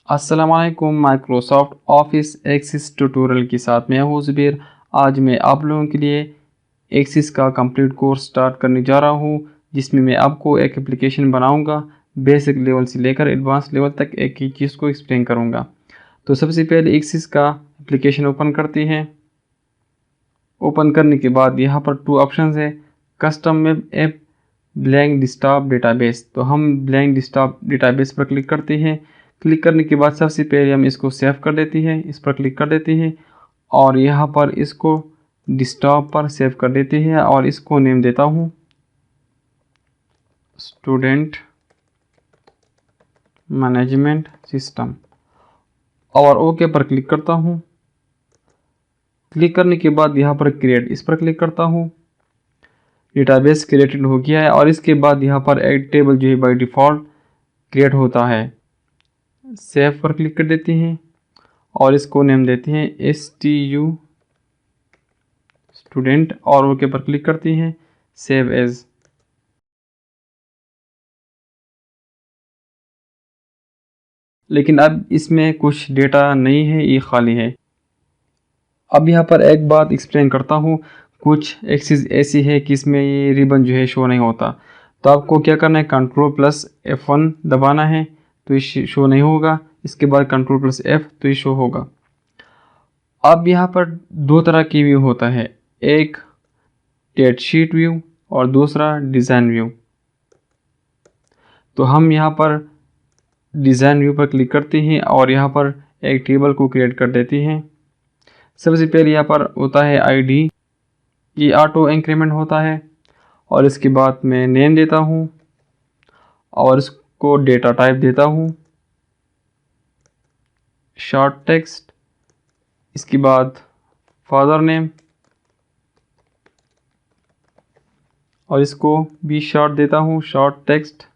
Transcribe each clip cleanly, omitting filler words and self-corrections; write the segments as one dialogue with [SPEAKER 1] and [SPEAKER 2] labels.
[SPEAKER 1] अस्सलाम वालेकुम। Microsoft office access tutorial के साथ मैं हूँ ज़ुबैर। आज मैं आप लोगों के लिए एक्सेस का कंप्लीट कोर्स स्टार्ट करने जा रहा हूँ, जिसमें मैं आपको एक एप्लीकेशन बनाऊँगा। बेसिक लेवल से लेकर एडवांस लेवल तक एक ही चीज़ को एक्सप्लेन करूँगा। तो सबसे पहले एक्सेस का एप्लीकेशन ओपन करते हैं। ओपन करने के बाद यहाँ पर 2 ऑप्शन है, custom web app, blank desktop database. तो हम ब्लैंक डेस्कटॉप डेटाबेस पर क्लिक करते हैं। क्लिक करने के बाद सबसे पहले हम इसको सेव कर देते हैं, इस पर क्लिक कर देते हैं और यहाँ पर इसको डेस्कटॉप पर सेव कर देते हैं और इसको नेम देता हूँ स्टूडेंट मैनेजमेंट सिस्टम और ओके पर क्लिक करता हूँ। क्लिक करने के बाद यहाँ पर क्रिएट, इस पर क्लिक करता हूँ। डेटाबेस क्रिएटेड हो गया है और इसके बाद यहाँ पर एक टेबल जो है बाय डिफ़ॉल्ट क्रिएट होता है। सेव पर क्लिक कर देते हैं और इसको नेम देते हैं STU स्टूडेंट और ओके पर क्लिक करते हैं। Save as. लेकिन अब इसमें कुछ डेटा नहीं है, ये खाली है। अब यहाँ पर एक बात एक्सप्लेन करता हूँ। कुछ एक्सेस ऐसी है कि इसमें ये रिबन जो है शो नहीं होता। तो आपको क्या करना है, Ctrl+F1 दबाना है तो ये शो नहीं होगा। इसके बाद Ctrl+F तो ये शो होगा। अब यहाँ पर 2 तरह की व्यू होता है, एक डेट शीट व्यू और दूसरा डिज़ाइन व्यू। तो हम यहाँ पर डिज़ाइन व्यू पर क्लिक करते हैं और यहाँ पर एक टेबल को क्रिएट कर देते हैं। सबसे पहले यहाँ पर होता है ID, ये ऑटो इंक्रीमेंट होता है और इसके बाद मैं नेम देता हूँ और इसको डेटा टाइप देता हूँ शॉर्ट टेक्स्ट। इसके बाद फादर नेम और इसको भी शॉर्ट देता हूँ शॉर्ट टेक्स्ट।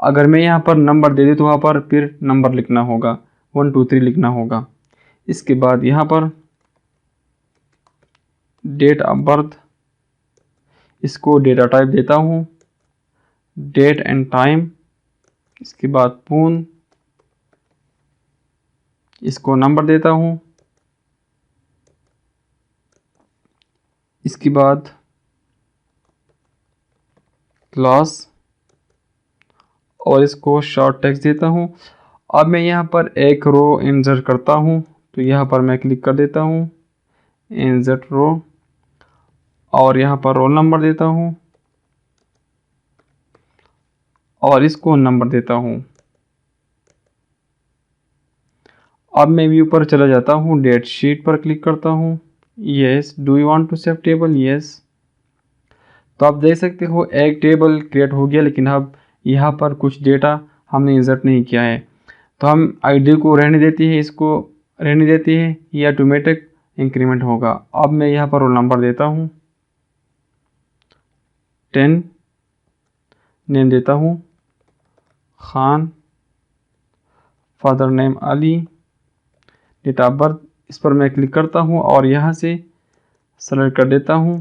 [SPEAKER 1] अगर मैं यहाँ पर नंबर दे दूँ तो वहाँ पर फिर नंबर लिखना होगा, 1 2 3 लिखना होगा। इसके बाद यहाँ पर डेट ऑफ बर्थ, इसको डेटा टाइप देता हूँ डेट एंड टाइम। इसके बाद पून, इसको नंबर देता हूँ। इसके बाद क्लास और इसको शॉर्ट टेक्स्ट देता हूँ। अब मैं यहाँ पर एक रो इंसर्ट करता हूँ, तो यहाँ पर मैं क्लिक कर देता हूँ इंसर्ट रो और यहाँ पर रोल नंबर देता हूँ और इसको नंबर देता हूँ। अब मैं व्यू पर चला जाता हूँ, डेट शीट पर क्लिक करता हूँ। Yes, do you want to save table? Yes. तो आप देख सकते हो एक टेबल क्रिएट हो गया, लेकिन अब यहाँ पर कुछ डेटा हमने इंसर्ट नहीं किया है। तो हम ID को रहने देते हैं, इसको रहने देते हैं, ये ऑटोमेटिक इंक्रीमेंट होगा। अब मैं यहाँ पर रोल नंबर देता हूँ 10, नेम देता हूँ Khan, father name Ali, date of birth, इस पर मैं क्लिक करता हूँ और यहाँ से सेलेक्ट कर देता हूँ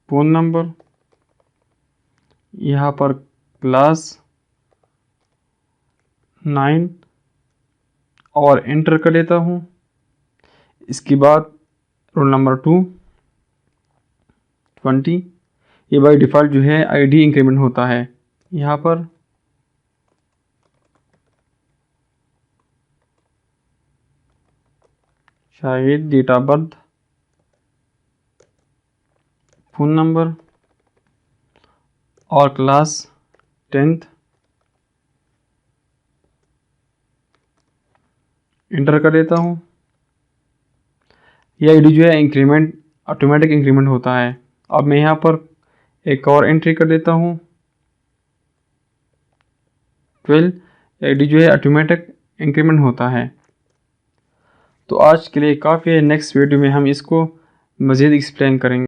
[SPEAKER 1] फ़ोन नंबर। यहाँ पर क्लास 9 और एंटर कर देता हूँ। इसके बाद रोल नंबर 2 20। ये बाय डिफ़ॉल्ट जो है ID इंक्रीमेंट होता है। यहाँ पर शायद date of birth, phone number और क्लास 10th, एंटर कर देता हूँ। यह ID जो है इंक्रीमेंट ऑटोमेटिक इंक्रीमेंट होता है। अब मैं यहाँ पर एक और एंट्री कर देता हूँ 12। ID जो है ऑटोमेटिक इंक्रीमेंट होता है। तो आज के लिए काफ़ी है, नेक्स्ट वीडियो में हम इसको मज़ीद एक्सप्लेन करेंगे।